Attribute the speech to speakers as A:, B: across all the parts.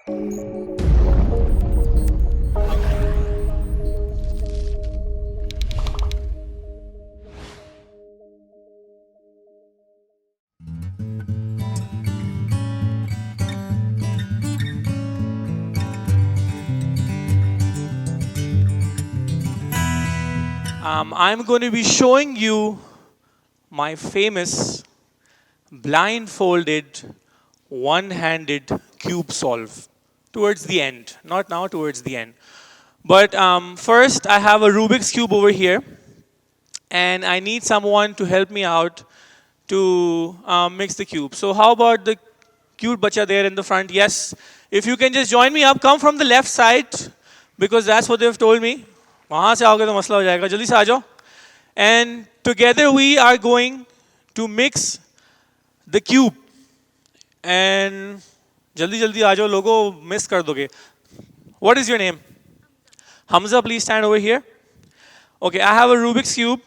A: I'm going to be showing you my famous blindfolded one-handed cube solve towards the end. Not now, towards the end. But first, I have a Rubik's Cube over here, and I need someone to help me out to mix the cube. So how about the cute bacha there in the front? Yes. If you can just join me up, come from the left side, because that's what they've told me. वहाँ से आओगे तो मसला हो जाएगा. जल्दी से आ जाओ. And together we are going to mix the cube. And जल्दी जल्दी आ जाओ लोगों, miss कर दोगे. What is your name? Hamza, please stand over here. Okay, I have a Rubik's Cube.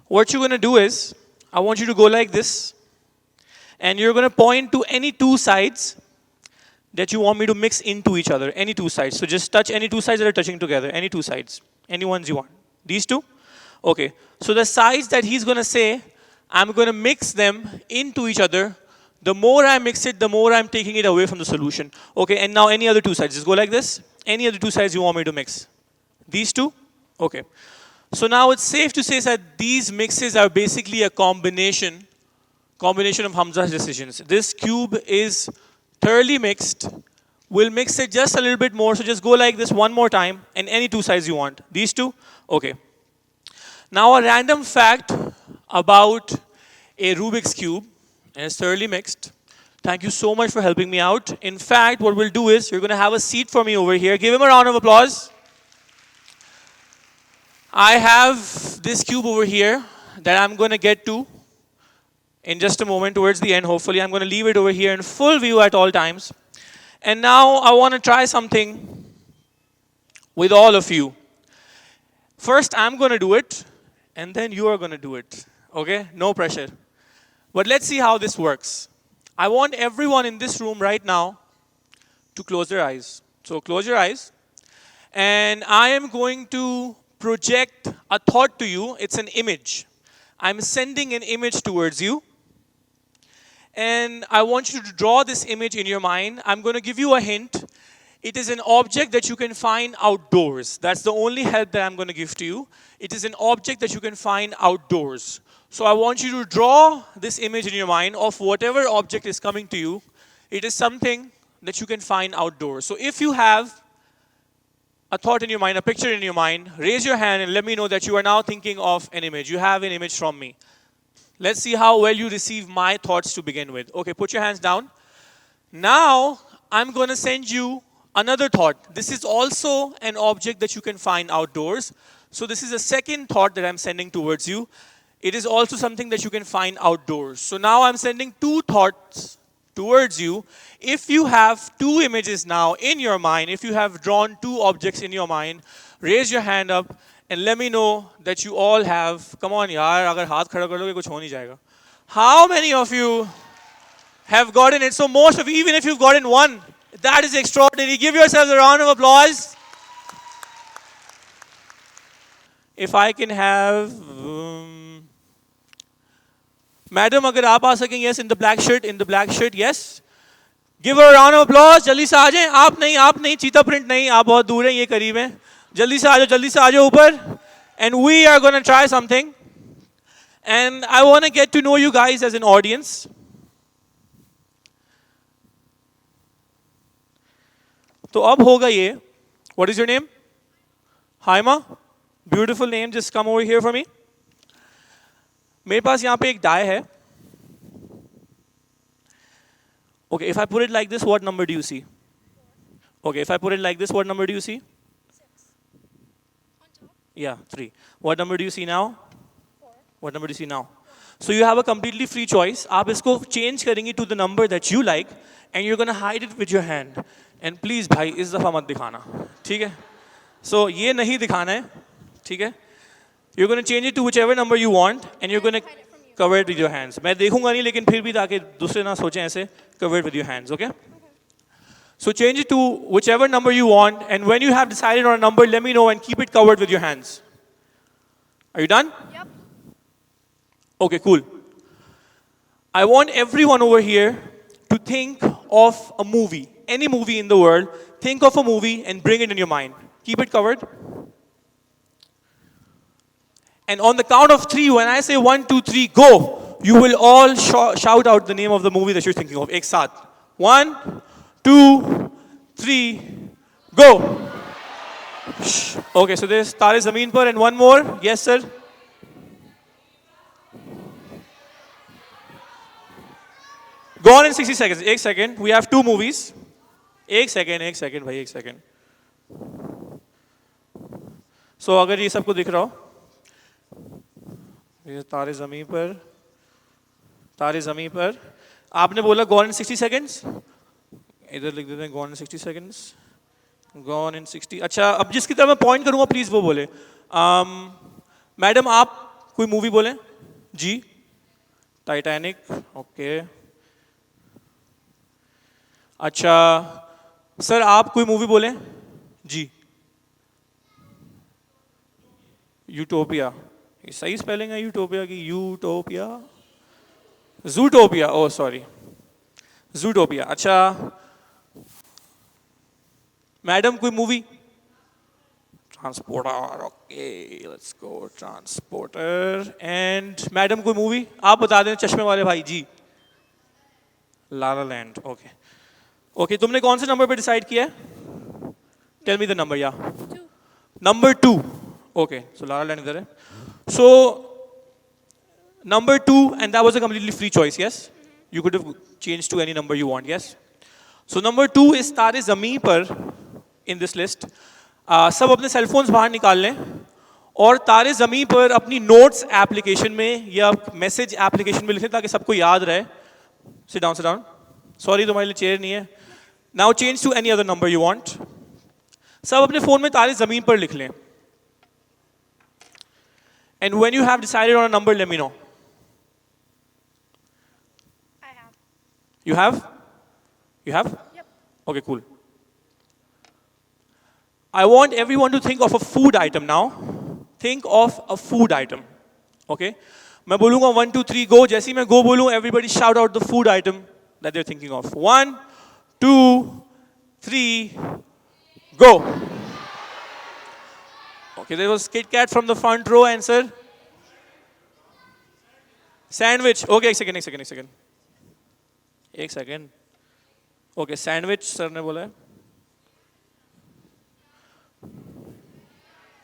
A: What you're going to do is, I want you to go like this. And you're going to point to any two sides that you want me to mix into each other. Any two sides. So just touch any two sides that are touching together. Any two sides. Any ones you want. These two? Okay. So the sides that he's going to say, I'm going to mix them into each other. The more I mix it, the more I'm taking it away from the solution. Okay, and now any other two sides. Just go like this. Any other two sides you want me to mix. These two? Okay. So now it's safe to say that these mixes are basically a combination of Hamza's decisions. This cube is thoroughly mixed. We'll mix it just a little bit more. So just go like this one more time. And any two sides you want. These two? Okay. Now a random fact about a Rubik's Cube. And it's thoroughly mixed. Thank you so much for helping me out. In fact, what we'll do is, you're going to have a seat for me over here. Give him a round of applause. I have this cube over here that I'm going to get to in just a moment towards the end. Hopefully, I'm going to leave it over here in full view at all times. And now I want to try something with all of you. First, I'm going to do it, and then you are going to do it. Okay? No pressure. But let's see how this works. I want everyone in this room right now to close their eyes. So close your eyes. And I am going to project a thought to you. It's an image. I'm sending an image towards you. And I want you to draw this image in your mind. I'm going to give you a hint. It is an object that you can find outdoors. That's the only help that I'm going to give to you. It is an object that you can find outdoors. So I want you to draw this image in your mind of whatever object is coming to you. It is something that you can find outdoors. So if you have a thought in your mind, a picture in your mind, raise your hand and let me know that you are now thinking of an image. You have an image from me. Let's see how well you receive my thoughts to begin with. Okay, put your hands down. Now, I'm going to send you another thought. This is also an object that you can find outdoors. So this is a second thought that I'm sending towards you. It is also something that you can find outdoors. So now I'm sending two thoughts towards you. If you have two images now in your mind, if you have drawn two objects in your mind, raise your hand up and let me know that you all have. Come on, yaar, agar haath khada kar doge, kuch ho nahi jayega. How many of you have gotten it? So most of you, even if you've gotten one, that is extraordinary. Give yourselves a round of applause. If I can have... Madam, अगर आप आ सकें, yes, in the black shirt, yes. Give her a round of applause. जल्दी से आ जाएं. आप नहीं, चीता print नहीं, आप बहुत दूर हैं, ये करीब हैं. जल्दी से आ जाओ ऊपर. And we are going to try something. And I want to get to know you guys as an audience. तो अब होगा ये. What is your name? Haima. Beautiful name. Just come over here for me. मेरे पास यहाँ पे एक die है. Okay, if I put it like this, what number do you see? Okay, if I put it like this, what number do you see?
B: 6. On top.
A: Yeah, 3. What number do you see now?
B: 4.
A: What number do you see now? So you have a completely free choice. आप इसको change करेंगे to the number that you like, and you're gonna hide it with your hand. And please भाई इस दफा मत दिखाना, ठीक है? So ये नहीं दिखाना है, ठीक है? You're going to change it to whichever number you want, and you're going to cover it with your hands. मैं देखूंगा नहीं, लेकिन फिर भी ताकि दूसरे ना सोचें ऐसे, cover it with your hands, okay? So change it to whichever number you want, and when you have decided on a number, let me know and keep it covered with your hands. Are you done?
B: Yep.
A: Okay, cool. I want everyone over here to think of a movie, any movie in the world. Think of a movie and bring it in your mind. Keep it covered. And on the count of three, when I say 1, 2, 3, go, you will all shout out the name of the movie that you're thinking of. Ek saath. 1, 2, 3, go. Shh. Okay, so there's Tare Zameen Par and one more. Yes, sir. Go on in 60 seconds. Ek second. We have two movies. Ek second, bhai, ek second. So अगर ये सबको दिख रहा हो, ये तारे ज़मीन पर, आपने बोला go on in 60 seconds. इधर लिख देते हैं go on in 60 seconds. Go on in 60. अच्छा, अब जिसकी तरफ मैं पॉइंट करूंगा प्लीज वो बोले. मैडम आप कोई मूवी बोले जी. टाइटैनिक. ओके. अच्छा सर आप कोई मूवी बोले जी. यूटोपिया. सही स्पेलिंग है यूटोपिया की? Utopia. Zootopia. Oh sorry, Zootopia. अच्छा मैडम कोई movie? Transporter. Okay let's go Transporter. And madam कोई मूवी आप बता दें चश्मे वाले भाई जी. La La Land. Okay okay, तुमने कौन से नंबर पे डिसाइड किया है? Tell me the number. या
B: 2.
A: Number 2. Okay so La La land इधर है. सो number 2, and that was a completely free choice. Yes, you could have changed to any number you want. Yes, so number 2 is तारे ज़मीं पर in this list. सब अपने cell phones बाहर निकाल लें और तारे ज़मीं पर अपनी नोट्स एप्लीकेशन में या मैसेज एप्लीकेशन में लिखें ताकि सबको याद रहे. Sit down, sit down. Sorry तुम्हारे लिए चेयर नहीं है. Now change to any other number you want. सब अपने फोन में तारे ज़मीं पर लिख लें. And when you have decided on a number, let me know.
B: I have.
A: You have? You have?
B: Yep.
A: Okay, cool. I want everyone to think of a food item now. Think of a food item. Okay? मैं बोलूँगा 1, 2, 3, go. जैसे ही मैं go बोलूँ, everybody shout out the food item that they're thinking of. 1, 2, 3, go. Okay, there was Kit Kat from the front row answer. Sandwich. Okay, एक second. Okay, sandwich sir ने बोला है.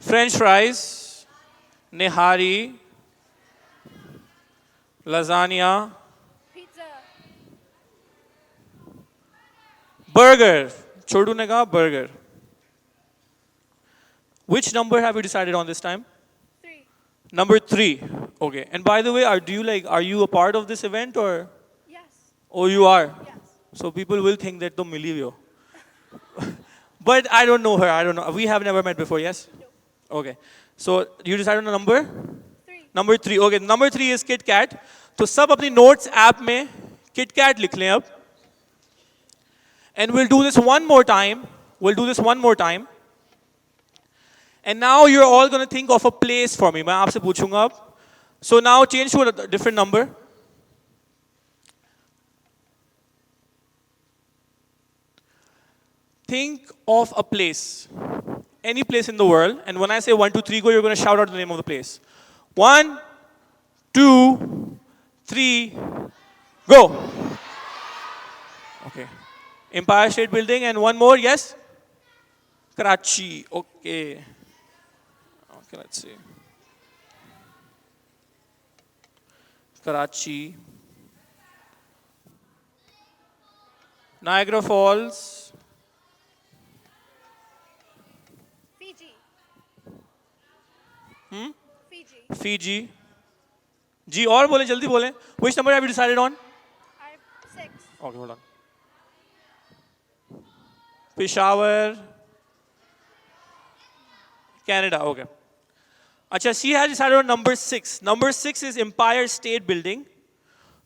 A: French fries, nihari, lasagna,
B: Pizza.
A: burger. छोटू ने कहा burger. Which number have you decided on this time?
B: 3.
A: Number 3. Okay. And by the way, are you a part of this event or?
B: Yes.
A: Oh, you are.
B: Yes.
A: So people will think that तुम मिली हो. But I don't know her. I don't know. We have never met before. Yes.
B: No.
A: Okay. So you decided on a number?
B: 3.
A: Number 3. Okay. Number 3 is Kit Kat. तो सब अपनी notes app में Kit Kat लिख लें अब. And we'll do this one more time. And now you're all going to think of a place for me. मैं आपसे पूछूंगा अब. So now change to a different number. Think of a place. Any place in the world. And when I say 1, 2, 3, go, you're going to shout out the name of the place. 1, 2, 3, go. Okay. Empire State Building and one more, yes? Karachi. Okay. Okay, let's see. Karachi. Niagara Falls.
B: Fiji. Fiji.
A: Fiji. जी और बोले जल्दी बोले. Which number have you decided on?
B: I have 6.
A: Okay, hold on. Peshawar. Canada, okay. अच्छा, she has decided on number 6. Number 6 is Empire State Building.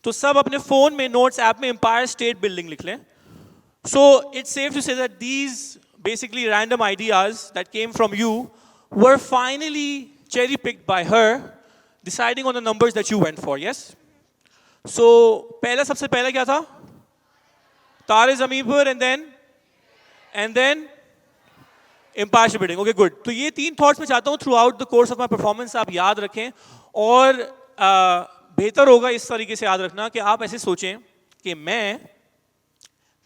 A: तो सब अपने phone में notes app में Empire State Building लिख लें. So it's safe to say that these basically random ideas that came from you were finally cherry picked by her, deciding on the numbers that you went for, yes? So पहला सबसे पहला क्या था? तारे ज़मीन पर and then impartial bidding. Okay, good. तो ये तीन थॉट्स मैं चाहता हूँ through out the course of my performance आप याद रखें और बेहतर होगा इस तरीके से याद रखना कि आप ऐसे सोचें कि मैं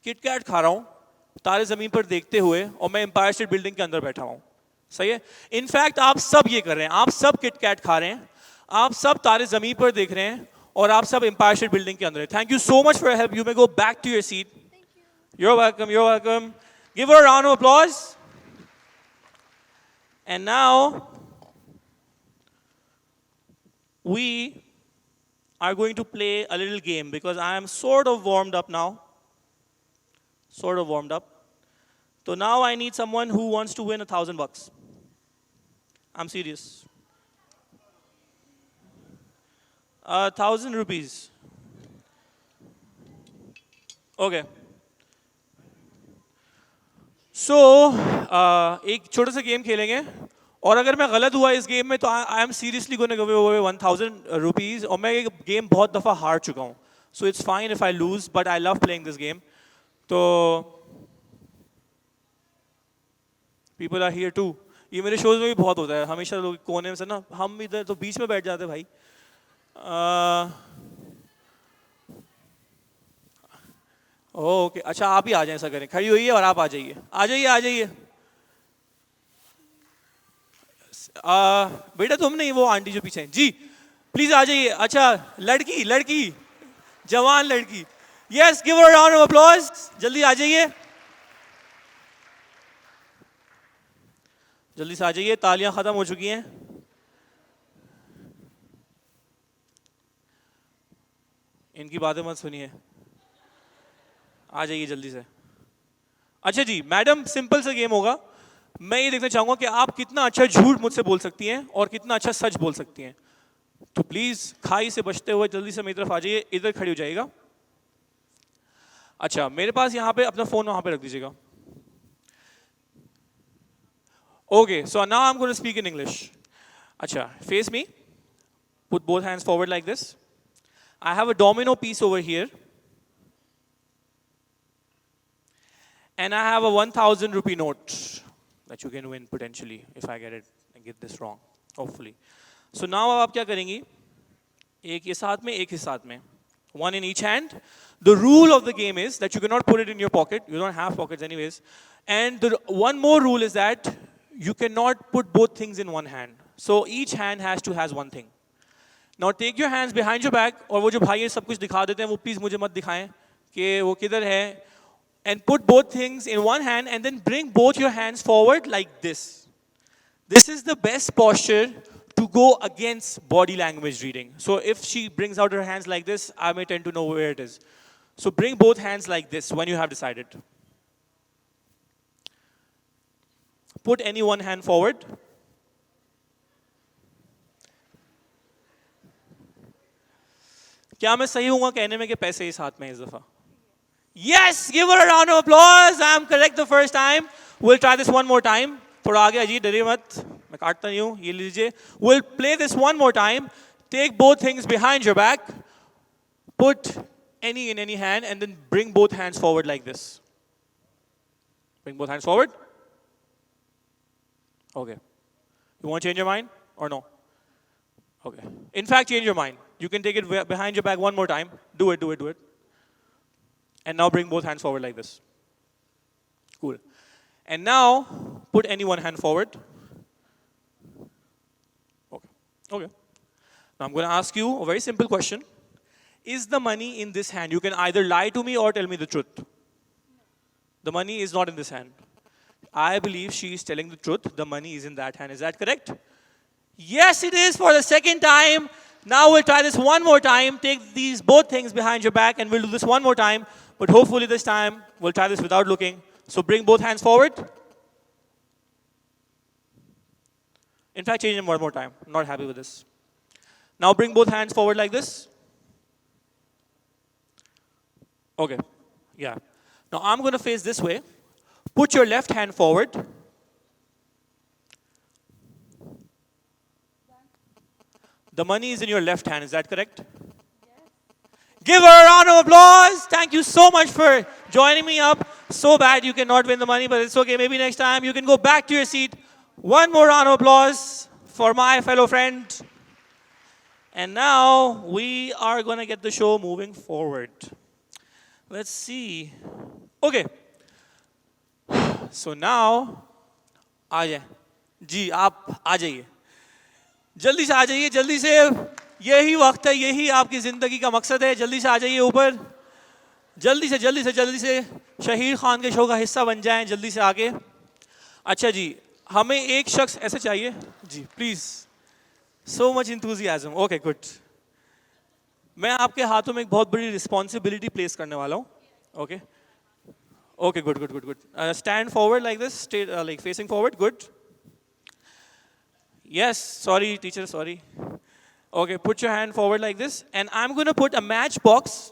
A: किटकैट खा रहा हूँ तारे ज़मीन पर देखते हुए और मैं एम्पायर स्टेट बिल्डिंग के अंदर बैठा हूँ सही है इनफैक्ट आप सब ये कर रहे हैं आप सब किटकैट खा रहे हैं आप सब तारे ज़मीन पर देख रहे हैं और आप सब एम्पायर स्टेट बिल्डिंग के अंदर हैं thank you so much for help you may go back to your seat you're welcome give her a round of applause and now we are going to play a little game because I am sort of warmed up now So now I need someone who wants to win $1,000. I'm serious. 1,000 rupees. Okay. So एक छोटा सा game खेलेंगे और अगर मैं गलत हुआ इस गेम में तो I am seriously going to give away 1,000 rupees और मैं ये गेम बहुत दफ़ा हार चुका हूँ so it's fine if I lose but I love playing this game तो पीपल आर हियर टू ये मेरे शोज में भी बहुत होता है हमेशा लोग कोने में से ना हम इधर तो बीच में बैठ जाते हैं भाई ओके अच्छा आप ही आ जाएं ऐसा करें खड़ी हुई है और आप आ जाइए बेटा तुम नहीं वो आंटी जो पीछे हैं जी प्लीज आ जाइए अच्छा लड़की जवान लड़की yes give a round of applause जल्दी आ जाइए जल्दी से आ जाइए तालियां खत्म हो चुकी हैं इनकी बातें मत सुनिए आ जाइए जल्दी से अच्छा जी मैडम सिंपल सा गेम होगा मैं ये देखना चाहूंगा कि आप कितना अच्छा झूठ मुझसे बोल सकती हैं और कितना अच्छा सच बोल सकती हैं तो प्लीज खाई से बचते हुए जल्दी से मेरी तरफ आ जाइए इधर खड़ी हो जाइएगा अच्छा मेरे पास यहाँ पे अपना फोन वहां पे रख दीजिएगा Okay, so now I'm going to speak in English. Acha, face me. Put both hands forward like this. I have a domino piece over here. And I have a 1,000 rupee note that you can win potentially if I get this wrong, hopefully. So now आप क्या करेंगी? एक इस हाथ में, एक इस हाथ में. One in each hand. The rule of the game is that you cannot put it in your pocket. You don't have pockets anyways. And the one more rule is that you cannot put both things in one hand. So each hand has one thing. Now take your hands behind your back और वो जो भाई ये सब कुछ दिखा देते हैं वो प्लीज मुझे मत दिखाएं कि वो किधर है and put both things in one hand and then bring both your hands forward like this. This is the best posture to go against body language reading. So if she brings out her hands like this, I may tend to know where it is. So bring both hands like this when you have decided. Put any one hand forward. क्या मैं सही हूँगा कहने में कि पैसे इस हाथ में इस दफा? Yes, give her a round of applause. I am correct the first time. We'll try this one more time. थोड़ा आगे अजी डरिए मत मैं काटता नहीं हूँ ये लीजिए. We'll play this one more time. Take both things behind your back. Put any in any hand and then bring both hands forward like this. Bring both hands forward. Okay. You want to change your mind or no? Okay. In fact, change your mind. You can take it behind your back one more time. Do it. And now bring both hands forward like this. Cool. And now, put any one hand forward. Okay. Now I'm going to ask you a very simple question. Is the money in this hand? You can either lie to me or tell me the truth. The money is not in this hand. I believe she is telling the truth. The money is in that hand. Is that correct? Yes, it is for the second time. Now we'll try this one more time. Take these both things behind your back and we'll do this one more time. But hopefully this time we'll try this without looking. So bring both hands forward. In fact, change them one more time. I'm not happy with this. Now bring both hands forward like this. Okay. Yeah. Now I'm going to face this way. Put your left hand forward. The money is in your left hand, is that correct? Give her a round of applause. Thank you so much for joining me up. So bad you cannot win the money, but it's okay. Maybe next time you can go back to your seat. One more round of applause for my fellow friend. And now we are going to get the show moving forward. Let's see. Okay. So now, आ जाए जी आप आ जाइए जल्दी से आ जाइए जल्दी से यही वक्त है यही आपकी ज़िंदगी का मकसद है जल्दी से आ जाइए ऊपर जल्दी से जल्दी से जल्दी से शहीर खान के शो का हिस्सा बन जाएं जल्दी से आगे अच्छा जी हमें एक शख्स ऐसे चाहिए ji please so much enthusiasm okay good मैं आपके हाथों में एक बहुत बड़ी रिस्पॉन्सिबिलिटी प्लेस करने वाला हूँ okay Okay, good, good, good, good. Stand forward like this, stay, like facing forward, good. Yes, sorry, teacher, sorry. Okay, put your hand forward like this, and I'm going to put a matchbox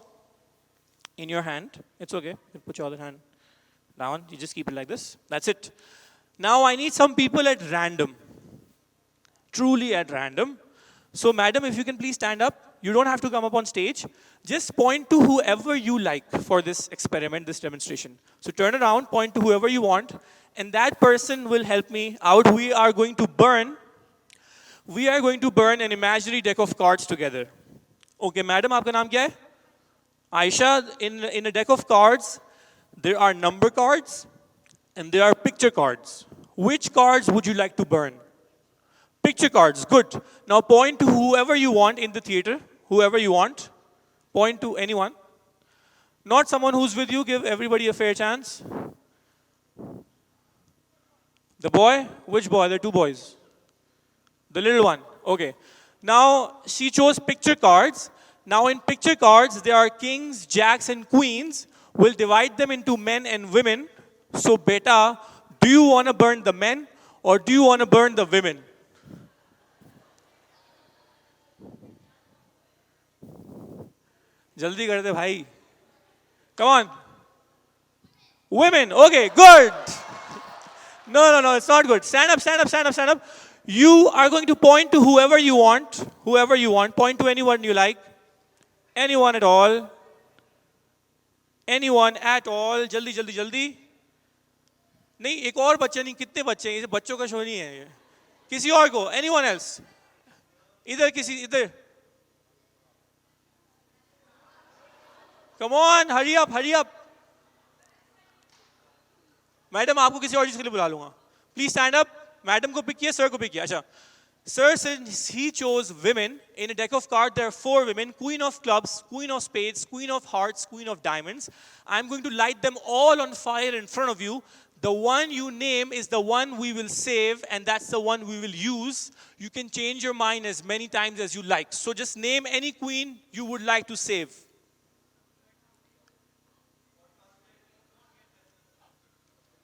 A: in your hand. It's okay, you put your other hand down, you just keep it like this. That's it. Now I need some people at random, truly at random. So madam, if you can please stand up. You don't have to come up on stage. Just point to whoever you like for this experiment, this demonstration. So turn around, point to whoever you want, and that person will help me out. We are going to burn an imaginary deck of cards together. Okay, madam, आपका नाम क्या है? Aisha, in a deck of cards, there are number cards and there are picture cards. Which cards would you like to burn? Picture cards, good. Now point to whoever you want in the theater. Whoever you want. Point to anyone. Not someone who's with you, give everybody a fair chance. The boy? Which boy? There are two boys. The little one. Okay. Now, she chose picture cards. Now, in picture cards, there are kings, jacks, and queens. We'll divide them into men and women. So, beta, do you want to burn the men or do you want to burn the women? Jaldi kar de bhai. Come on. Women. Okay, good. No, it's not good. Stand up. You are going to point to whoever you want. Point to anyone you like. Anyone at all. जल्दी. नहीं, एक और बच्चे नहीं, कितने बच्चे हैं? ये बच्चों का शो नहीं है ये. किसी और को. Anyone else? इधर. Come on, hurry up. Madam आपको किसी और चीज के लिए बुला लूंगा. Please stand up. मैडम को पिक किया, सर को पिक किया. अच्छा. Sir, since he chose women, in a deck of cards there are 4 women, Queen of Clubs, Queen of Spades, Queen of Hearts, Queen of Diamonds. I'm going to light them all on fire in front of you. The one you name is the one we will save, and that's the one we will use. You can change your mind as many times as you like. So just name any queen you would like to save.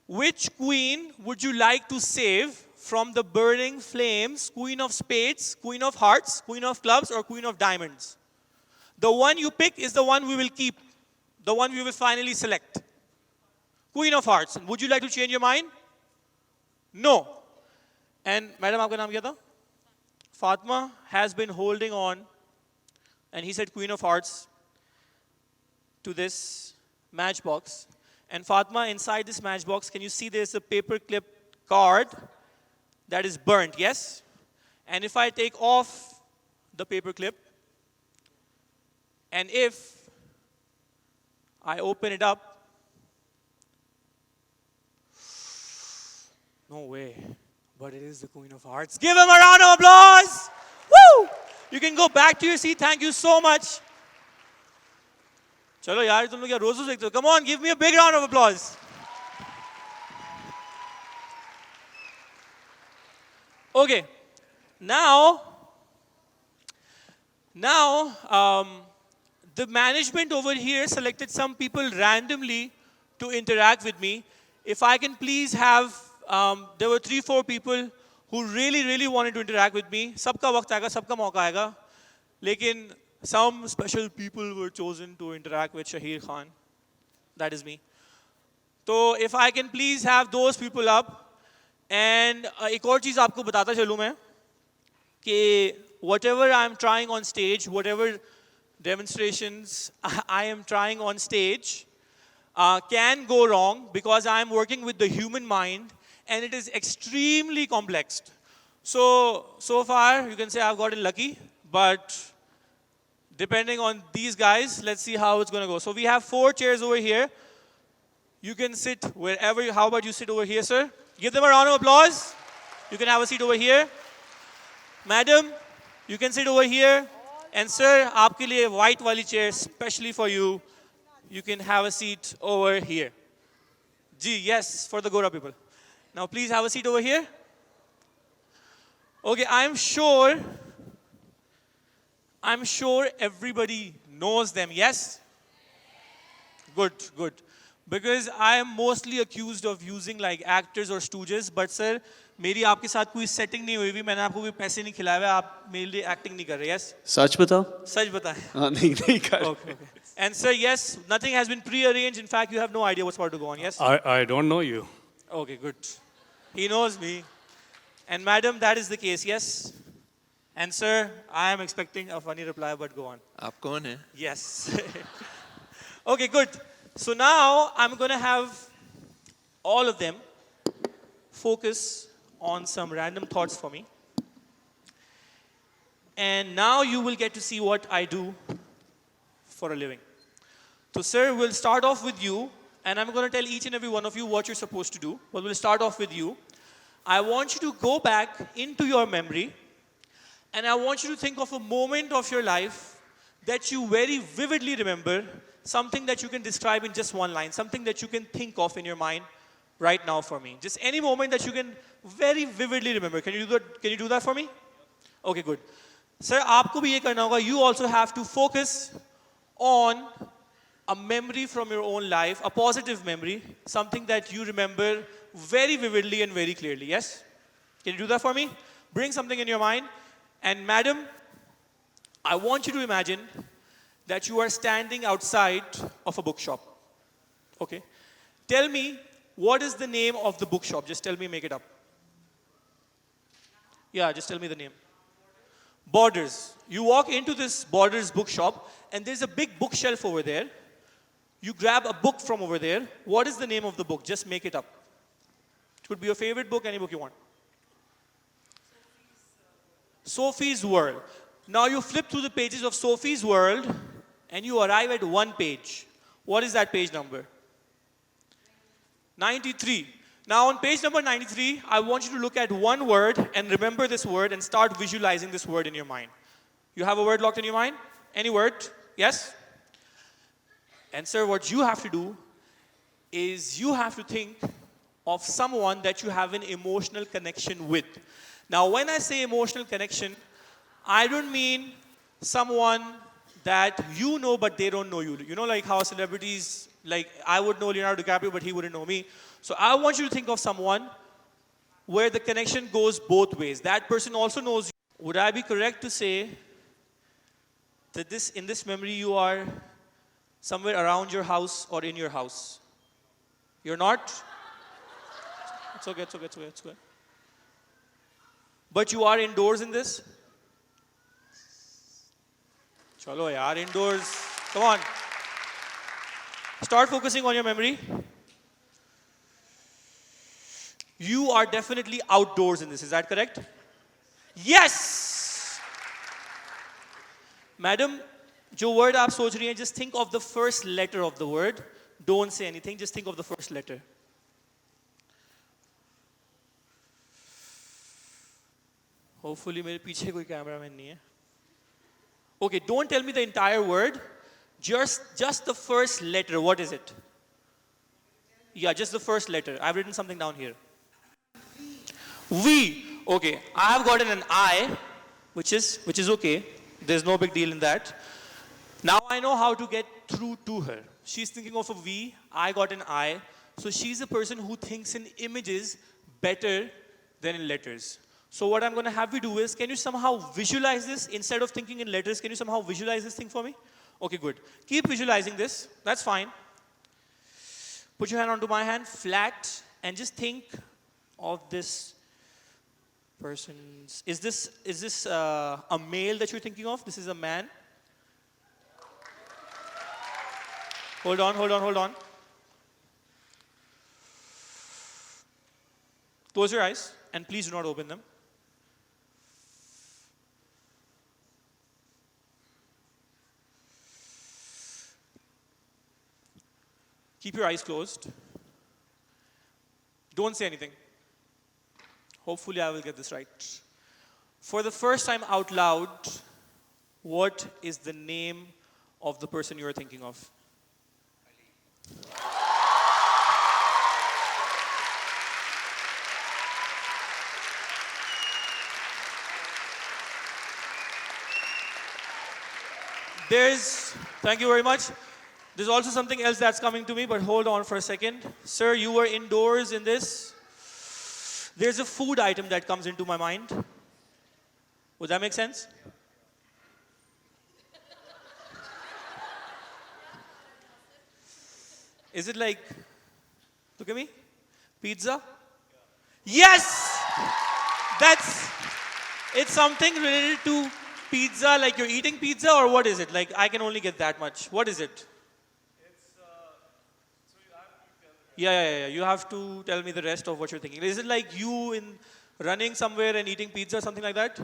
A: Which queen would you like to save from the burning flames? Queen of Spades, Queen of Hearts, Queen of Clubs, or Queen of Diamonds? The one you pick is the one we will keep. The one we will finally select. Queen of Hearts. Would you like to change your mind? No. And madam, aapka naam kya tha? Fatma has been holding on, and he said Queen of Hearts to this matchbox. And Fatma, inside this matchbox, can you see there's a paperclip card that is burnt, yes? And if I take off the paperclip, and if I open it up, no way, but it is the Queen of Hearts. Give him a round of applause! Woo! You can go back to your seat. Thank you so much. चलो यार तुम लोग क्या रोज देखते हो? Come on, give me a big round of applause. Okay, now the management over here selected some people randomly to interact with me. If I can please have, there were 3-4 people who really wanted to interact with me. सबका वक्त आएगा, सबका मौका आएगा. लेकिन some special people were chosen to interact with Shahir Khan. That is me. So if I can please have those people up. And एक और चीज़ आपको बताता चलूँ मैं कि whatever I'm trying on stage, whatever demonstrations I am trying on stage can go wrong because I'm working with the human mind and it is extremely complex. So far you can say I've gotten lucky, but depending on these guys, let's see how it's going to go. So we have 4 chairs over here. You can sit wherever. How about you sit over here, sir? Give them a round of applause. You can have a seat over here. Madam, you can sit over here. And sir, आपके लिए white वाली chair specially for you. You can have a seat over here. Gee, yes, for the Gora people. Now please have a seat over here. Okay, I'm sure everybody knows them, yes? Good, good. Because I am mostly accused of using like actors or stooges, but sir, मेरी आपके साथ कोई setting नहीं हुई हुई, मैंने आपको कोई पैसे नहीं खिलाए हुए, आप मेरे लिए acting नहीं कर रहे, yes?
C: सच बताओ?
A: सच बताएं.
C: हाँ नहीं कर.
A: Okay. And sir, yes, nothing has been pre-arranged. In fact, you have no idea what's about to go on, yes?
D: I don't know you.
A: Okay, good. He knows me. And madam, that is the case, yes? And sir, I am expecting a funny reply, but go on.
E: आप कौन हैं?
A: Yes. Okay, good. So now I'm going to have all of them focus on some random thoughts for me. And now you will get to see what I do for a living. So sir, we'll start off with you, and I'm going to tell each and every one of you what you're supposed to do. But we'll start off with you. I want you to go back into your memory, and I want you to think of a moment of your life that you very vividly remember, something that you can describe in just one line, something that you can think of in your mind right now for me. Just any moment that you can very vividly remember. Can you do that? Can you do that for me? Okay, good. Sir, आपको भी ये करना होगा. You also have to focus on a memory from your own life, a positive memory, something that you remember very vividly and very clearly. Yes? Can you do that for me? Bring something in your mind. And madam, I want you to imagine that you are standing outside of a bookshop. Okay? Tell me, what is the name of the bookshop? Just tell me, make it up. Yeah, just tell me the name. Borders. You walk into this Borders bookshop, and there's a big bookshelf over there. You grab a book from over there. What is the name of the book? Just make it up. It could be your favorite book, any book you want. Sophie's World. Now you flip through the pages of Sophie's World, and you arrive at one page. What is that page number? 93. Now on page number 93, I want you to look at one word and remember this word and start visualizing this word in your mind. You have a word locked in your mind? Any word? Yes? And sir, what you have to do is you have to think of someone that you have an emotional connection with. Now when I say emotional connection, I don't mean someone that you know but they don't know you. You know like how celebrities, like I would know Leonardo DiCaprio but he wouldn't know me. So I want you to think of someone where the connection goes both ways. That person also knows you. Would I be correct to say that in this memory you are somewhere around your house or in your house? You're not? It's okay, it's okay, it's okay, it's okay. But you are indoors in this? Chalo yaar, indoors. Come on. Start focusing on your memory. You are definitely outdoors in this, is that correct? Yes! Madam, जो word आप सोच रही हैं, just think of the first letter of the word. Don't say anything, just think of the first letter. Hopefully मेरे पीछे कोई cameraman नहीं है. Okay, don't tell me the entire word. Just the first letter. What is it? Yeah, just the first letter. I've written something down here. V. Okay, I've gotten an I, which is okay. There's no big deal in that. Now I know how to get through to her. She's thinking of a V. I got an I. So she's a person who thinks in images better than in letters. So what I'm going to have you do is, can you somehow visualize this? Instead of thinking in letters, can you somehow visualize this thing for me? Okay, good. Keep visualizing this. That's fine. Put your hand onto my hand, flat, and just think of this person's. Is this a male that you're thinking of? This is a man. Hold on, hold on, hold on. Close your eyes and please do not open them. Keep your eyes closed. Don't say anything. Hopefully, I will get this right. For the first time out loud, what is the name of the person you are thinking of? Thank you very much. There's also something else that's coming to me, but hold on for a second. Sir, you were indoors in this. There's a food item that comes into my mind. Would that make sense? Is it like, look at me, pizza? Yes! It's something related to pizza, like you're eating pizza, or what is it? Like, I can only get that much. What is it? Yeah. You have to tell me the rest of what you're thinking. Is it like you in running somewhere and eating pizza, something like that?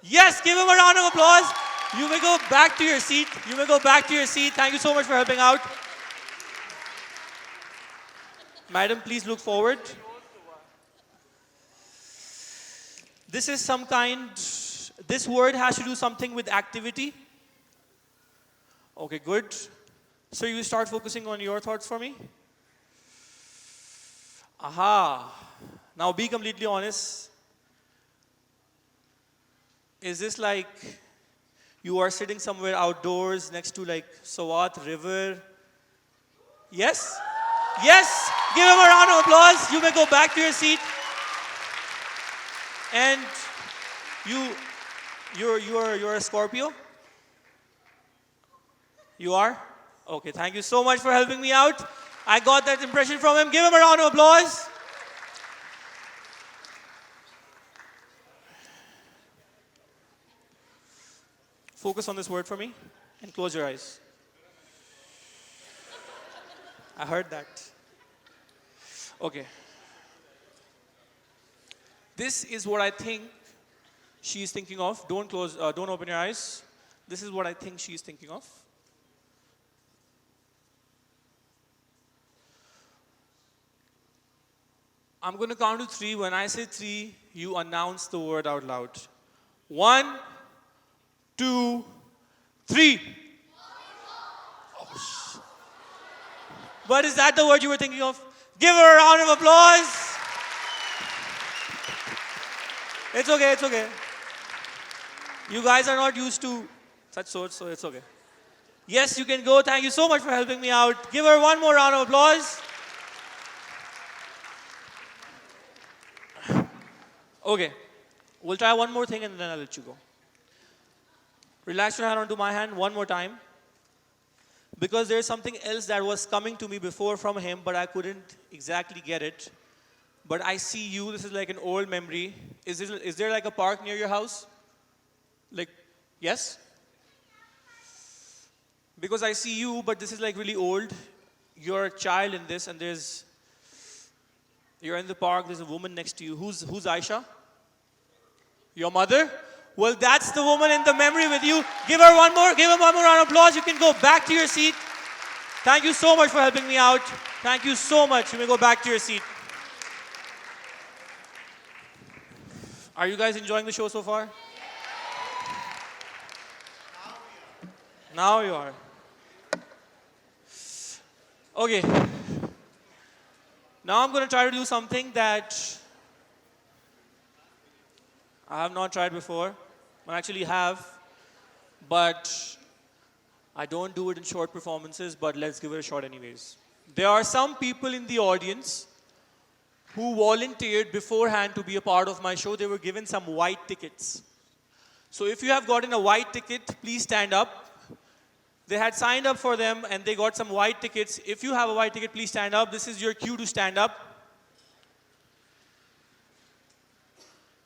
A: Yes, give him a round of applause. You may go back to your seat. Thank you so much for helping out. Madam, please look forward. This word has to do something with activity. Okay, good. So you start focusing on your thoughts for me. Aha. Now be completely honest. Is this like you are sitting somewhere outdoors next to like Swat River? Yes? Yes! Give him a round of applause. You may go back to your seat. And you're a Scorpio? You are? Okay, thank you so much for helping me out. I got that impression from him. Give him a round of applause. Focus on this word for me and close your eyes. I heard that. Okay. This is what I think she is thinking of. Don't open your eyes. This is what I think she is thinking of. I'm going to count to 3. When I say 3, you announce the word out loud. 1, 2, 3. Oh, but is that the word you were thinking of? Give her a round of applause. It's okay. You guys are not used to such sorts, so it's okay. Yes, you can go. Thank you so much for helping me out. Give her one more round of applause. Okay, we'll try one more thing and then I'll let you go. Relax your hand onto my hand one more time. Because there's something else that was coming to me before from him, but I couldn't exactly get it. But I see you, this is like an old memory. Is there like a park near your house? Like, yes? Because I see you, but this is like really old. You're a child in this, and you're in the park, there's a woman next to you. Who's Aisha? Your mother? Well, that's the woman in the memory with you. Give him one more round of applause. You can go back to your seat. Thank you so much for helping me out. Thank you so much. You may go back to your seat. Are you guys enjoying the show so far? Now you are. Okay. Now I'm going to try to do something that I have not tried before. I actually have, but I don't do it in short performances, but let's give it a shot anyways. There are some people in the audience who volunteered beforehand to be a part of my show. They were given some white tickets. So if you have gotten a white ticket, please stand up. They had signed up for them and they got some white tickets. If you have a white ticket, please stand up. This is your cue to stand up.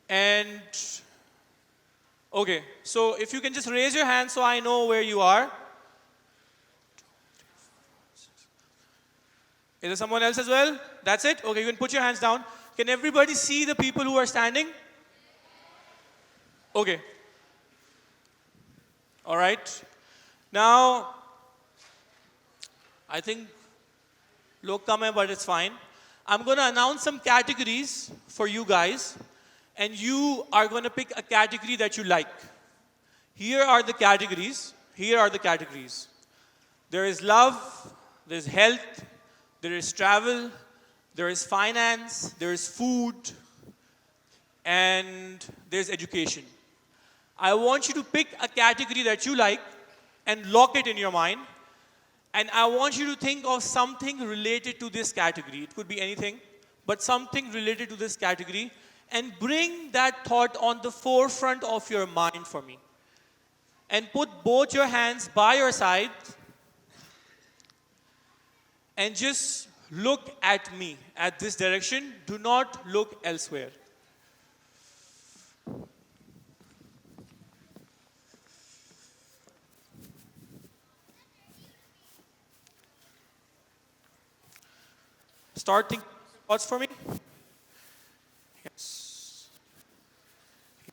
A: And, okay, so if you can just raise your hand so I know where you are. Is there someone else as well? That's it? Okay, you can put your hands down. Can everybody see the people who are standing? Okay. All right. Now, I think log kam hai, but it's fine. I'm going to announce some categories for you guys, and you are going to pick a category that you like. Here are the categories. Here are the categories. There is love, there is health, there is travel, there is finance, there is food, and there's education. I want you to pick a category that you like and lock it in your mind. And I want you to think of something related to this category. It could be anything, but something related to this category. And bring that thought on the forefront of your mind for me. And put both your hands by your side. And just look at me, at this direction. Do not look elsewhere. Start thinking thoughts for me. Yes.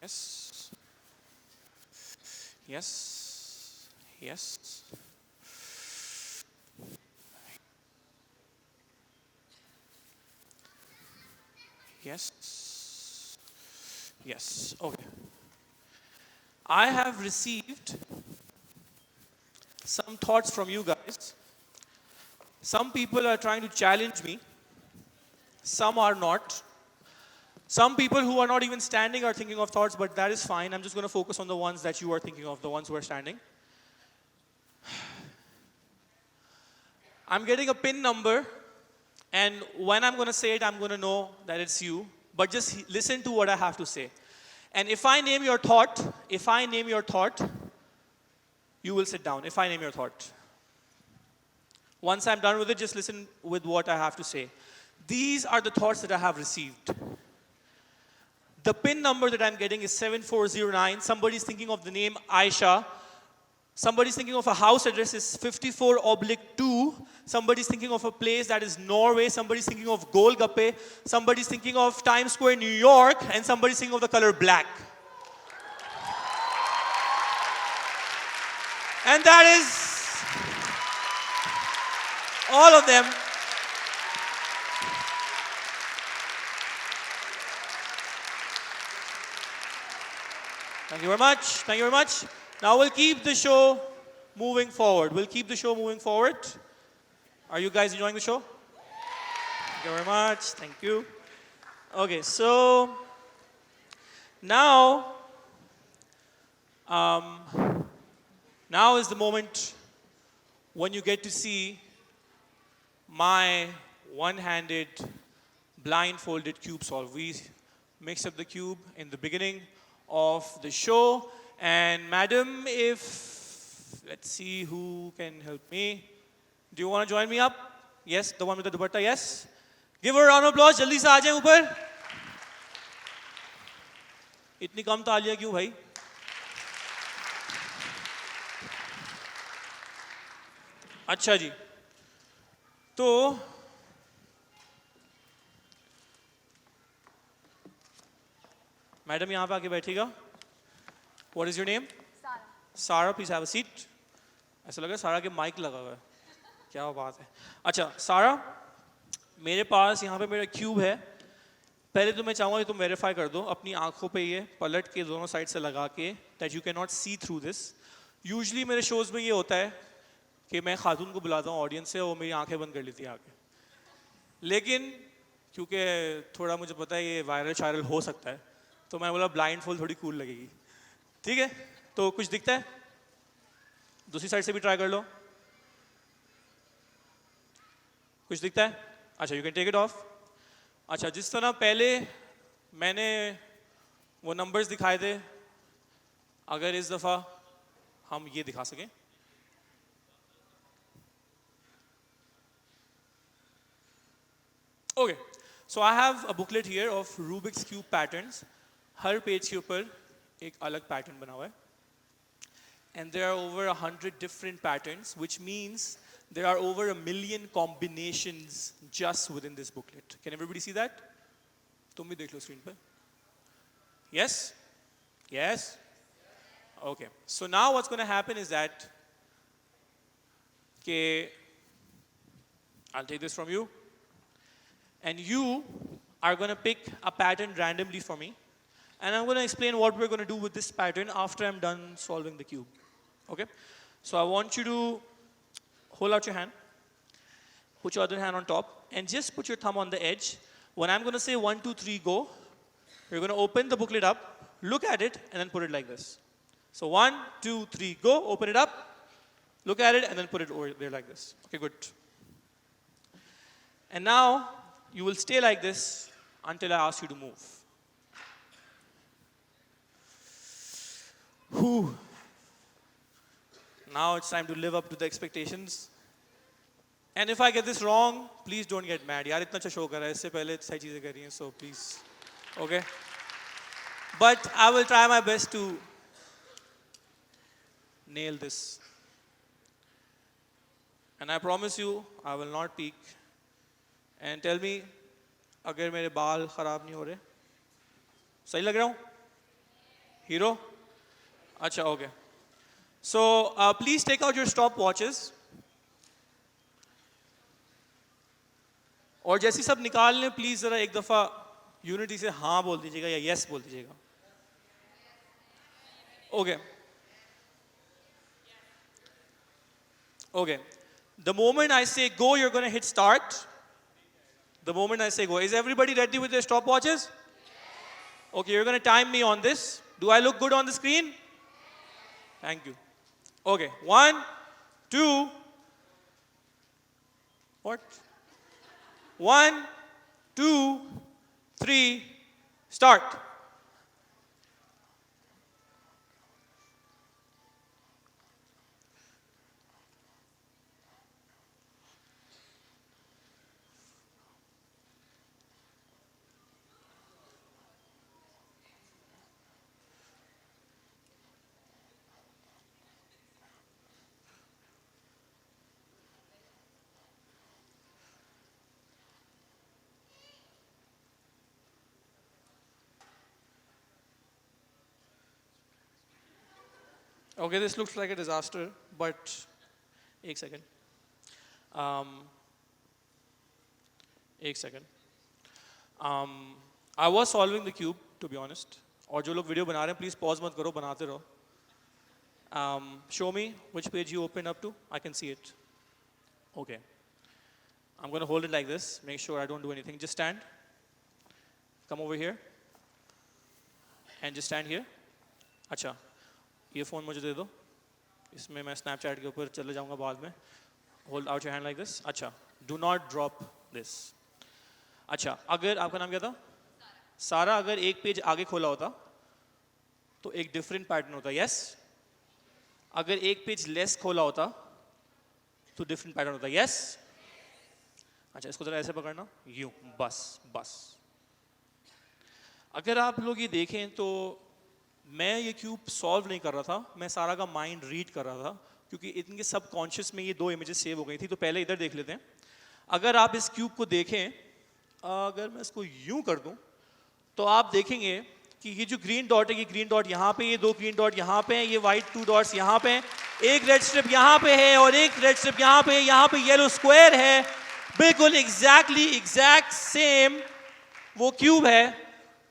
A: Yes. Yes. Yes. Yes. Yes. Okay. I have received some thoughts from you guys. Some people are trying to challenge me. Some are not. Some people who are not even standing are thinking of thoughts, but that is fine. I'm just going to focus on the ones that you are thinking of, the ones who are standing. I'm getting a pin number, and when I'm going to say it, I'm going to know that it's you. But just listen to what I have to say. And if I name your thought, you will sit down. If I name your thought. Once I'm done with it, just listen with what I have to say. These are the thoughts that I have received. The pin number that I'm getting is 7409. Somebody's thinking of the name Aisha. Somebody's thinking of a house address is 54/2. Somebody's thinking of a place that is Norway. Somebody's thinking of Golgappe. Somebody's thinking of Times Square, New York. And somebody's thinking of the color black. And that is all of them. Thank you very much. Thank you very much. Now we'll keep the show moving forward. Are you guys enjoying the show? Thank you very much. Thank you. Okay, so now is the moment when you get to see my one-handed blindfolded cube solve. We mixed up the cube in the beginning of the show. And madam, let's see who can help me. Do you want to join me up? Yes, the one with the dupatta, yes. Give her a round of applause. Jaldi se aa jaye upar. Itni kam taaliyan kyun bhai? अच्छा जी. तो madam यहाँ पे आके बैठिएगा. What is your name?
B: Sara.
A: Sara, please have a seat. ऐसा लग रहा है सारा के माइक लगा हुआ है. क्या बात है. अच्छा, सारा, मेरे पास यहाँ पे मेरा क्यूब है. पहले तो मैं चाहूँगा कि तुम वेरीफाई कर दो अपनी आंखों पे ये पलट के दोनों साइड से लगा के that you cannot see through this. Usually मेरे शोज में ये होता है कि मैं खातून को बुलाता हूँ ऑडियंस से और मेरी आंखें बंद कर लेती है आके. लेकिन क्योंकि थोड़ा मुझे पता है ये वायरल हो सकता है, तो मैं बोला ब्लाइंड फोल्ड थोड़ी कूल लगेगी. ठीक है, तो कुछ दिखता है? दूसरी साइड से भी ट्राई कर लो. कुछ दिखता है? अच्छा, you can take it off. अच्छा, जिस तरह पहले मैंने वो नंबर्स दिखाए थे, अगर इस दफ़ा हम ये दिखा सकें. Okay, so I have a booklet here of Rubik's Cube patterns. Her page के ऊपर एक अलग पैटर्न बना हुआ है. And there are over 100 different patterns, which means there are over 1 million combinations just within this booklet. Can everybody see that? तुम भी देख लो screen पर. Yes? Yes? Okay. So now what's going to happen is that, okay, I'll take this from you. And you are going to pick a pattern randomly for me. And I'm going to explain what we're going to do with this pattern after I'm done solving the cube. Okay? So I want you to hold out your hand, put your other hand on top, and just put your thumb on the edge. When I'm going to say 1, 2, 3, go, you're going to open the booklet up, look at it, and then put it like this. So 1, 2, 3, go, open it up, look at it, and then put it over there like this. Okay, good. And now, you will stay like this until I ask you to move. Whew. Now it's time to live up to the expectations. And if I get this wrong, please don't get mad. यार इतना अच्छा show कर रहा है, इससे पहले सही चीजें कर रही हैं, so please, okay? But I will try my best to nail this. And I promise you, I will not peek. And tell me, अगर मेरे बाल खराब नहीं हो रहे, सही लग रहा हूँ? Hero? अच्छा, okay. So please take out your stopwatches. और जैसी सब निकाल लें, please जरा एक दफा यूनिटी से हाँ बोल दीजिएगा या yes बोल दीजिएगा. Okay. Okay. The moment I say go, you're going to hit start. The moment I say go. Is everybody ready with their stopwatches? Okay, you're going to time me on this. Do I look good on the screen? Thank you. Okay, 1, 2. What? 1, 2, 3, start. Okay, this looks like a disaster, but एक second. एक second. I was solving the cube, to be honest. और जो लोग video बना रहे हैं, please pause मत करो, बनाते रहो. Show me which page you opened up to. I can see it. Okay. I'm going to hold it like this. Make sure I don't do anything. Just stand. Come over here. And just stand here. अच्छा. ये phone मुझे दे दो. इसमें मैं Snapchat के ऊपर चले जाऊँगा बाद में. Hold out your hand like this. अच्छा. Do not drop this. अच्छा. अगर आपका नाम क्या था? सारा. अगर एक पेज आगे खोला होता, तो एक different pattern होता. Yes? अगर एक पेज less खोला होता, तो different pattern होता. Yes? अच्छा. इसको जरा ऐसे पकड़ना. यूं. बस. अगर आप लोग ये देखें तो मैं ये क्यूब सॉल्व नहीं कर रहा था, मैं सारा का माइंड रीड कर रहा था, क्योंकि इनके सबकॉन्शियस में ये 2 इमेजेस सेव हो गई थी. तो पहले इधर देख लेते हैं. अगर आप इस क्यूब को देखें, अगर मैं इसको यूं कर दूं, तो आप देखेंगे कि ये जो ग्रीन डॉट है, ये ग्रीन डॉट यहाँ पे, ये 2 ग्रीन डॉट यहाँ पे हैं, ये वाइट 2 डॉट्स यहाँ पे हैं, एक रेड स्ट्रिप यहाँ पे है और एक रेड स्ट्रिप यहाँ पे येलो स्क्वायर है. बिल्कुल एग्जैक्ट सेम वो क्यूब है.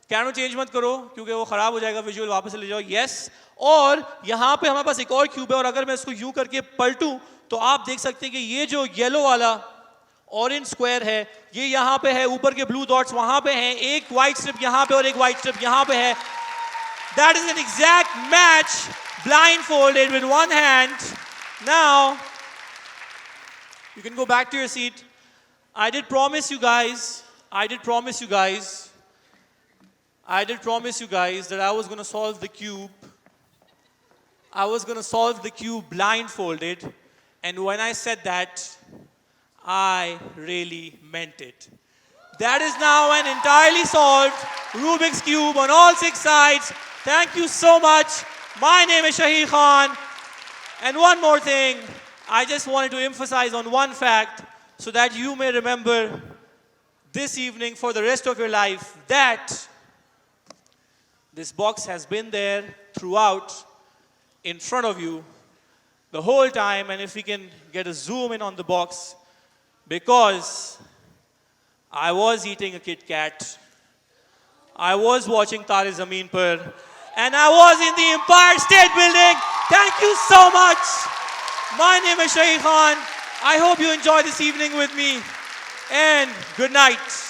A: कैमरा चेंज मत करो क्योंकि वो खराब हो जाएगा, विजुअल वापस ले जाओ. यस. और यहाँ पे हमारे पास एक और क्यूब है, और अगर मैं इसको यूं करके पलटूं तो आप देख सकते हैं कि ये जो येलो वाला ऑरेंज स्क्वायर है, ये यहाँ पे है, ऊपर के ब्लू डॉट्स वहां पे हैं, एक व्हाइट स्ट्रिप यहाँ पे और एक व्हाइट स्ट्रिप यहाँ पे है. That is an exact match, blindfolded with one hand. Now you can go back to your seat. I did promise you guys that I was going to solve the cube. I was going to solve the cube blindfolded. And when I said that, I really meant it. That is now an entirely solved Rubik's Cube on all 6 sides. Thank you so much. My name is Shahid Khan. And one more thing, I just wanted to emphasize on one fact so that you may remember this evening for the rest of your life that this box has been there throughout, in front of you, the whole time. And if we can get a zoom in on the box, because I was eating a Kit Kat, I was watching Tare Zameen Par, and I was in the Empire State Building. Thank you so much. My name is Shahid Khan. I hope you enjoy this evening with me, and good night.